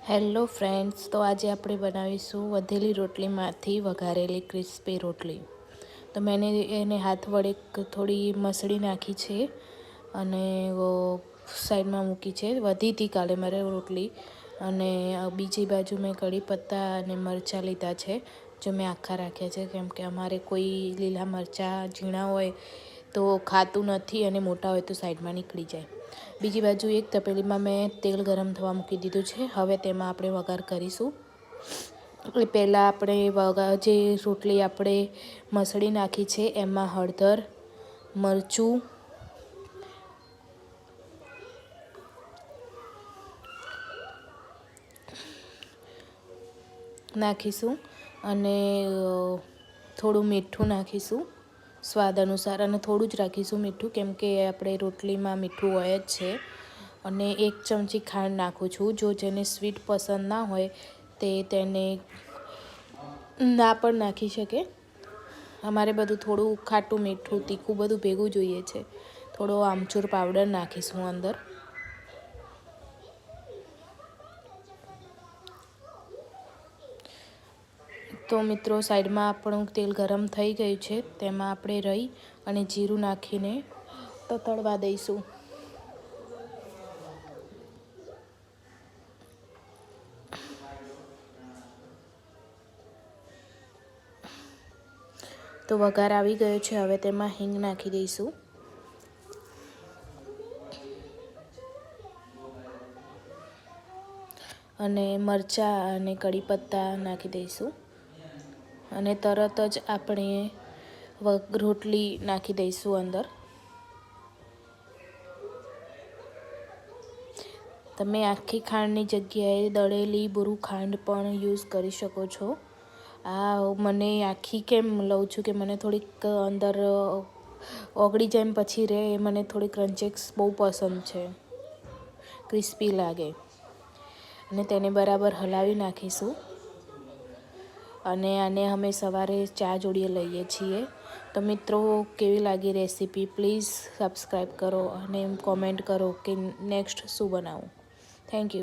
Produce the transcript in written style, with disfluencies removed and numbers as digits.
Hello friends, તો આજે આપણે બનાવીશું વધેલી રોટલીમાંથી વઘારેલી ક્રિસ્પી રોટલી. તો મેં એને હાથ વડે થોડી મસળી નાખી છે અને સાઈડમાં મૂકી છે. વધી હતી કાલે મારે રોટલી. અને બીજી બાજુ મેં કઢી પત્તા અને મરચાં લીધા છે, જો મેં આખા રાખ્યા છે, કેમ કે અમારે કોઈ લીલા મરચાં ઝીણા હોય તો ખાતું નથી અને મોટા હોય તો સાઈડમાં નીકળી જાય. બીજી બાજુ એક તપેલીમાં મેં તેલ ગરમ થવા મૂકી દીધું છે. હવે તેમાં આપણે વઘાર કરીશું. એટલે પહેલાં આપણે જે રોટલી આપણે મસળી નાખી છે એમાં હળદર, મરચું, નાખીશું અને થોડું મીઠું નાખીશું સ્વાદ અનુસાર, અને થોડું જ રાખીશું મીઠું, કેમ કે આપણે રોટલીમાં મીઠું હોય જ છે. અને 1 ચમચી ખાંડ નાખું છું. જો જેને સ્વીટ પસંદ ના હોય તેને ના પણ નાખી શકે. અમારે બધું થોડું ખાટું, મીઠું, તીખું બધું ભેગું જોઈએ છે. થોડો આમચૂર પાવડર નાખીશું અંદર. તો મિત્રો, સાઈડમાં આપણું તેલ ગરમ થઈ ગયું છે. તેમાં આપણે રાઈ અને જીરું નાખીને તતડવા દઈશું. તો વઘાર આવી ગયો છે. હવે તેમાં હિંગ નાખી દઈશું અને મરચાં અને કઢી પત્તા નાખી દઈશું. અને તરત જ આપણે રોટલી નાખી દઈશું અંદર. તમે આખી ખાંડની જગ્યાએ દળેલી બુરુ ખાંડ પણ યુઝ કરી શકો છો. મને આખી કેમ લઉં છું કે મને થોડીક અંદર ઓગળી જાય પછી રહે, મને થોડી ક્રન્ચીસ બહુ પસંદ છે, ક્રિસ્પી લાગે. અને તેને બરાબર હલાવી નાખીશું. અને આને અમે સવારે ચા જોડે લઈએ છીએ. તો મિત્રો, કેવી લાગી રેસીપી? પ્લીઝ સબસ્ક્રાઈબ કરો અને કોમેન્ટ કરો કે નેક્સ્ટ શું બનાવું. Thank you.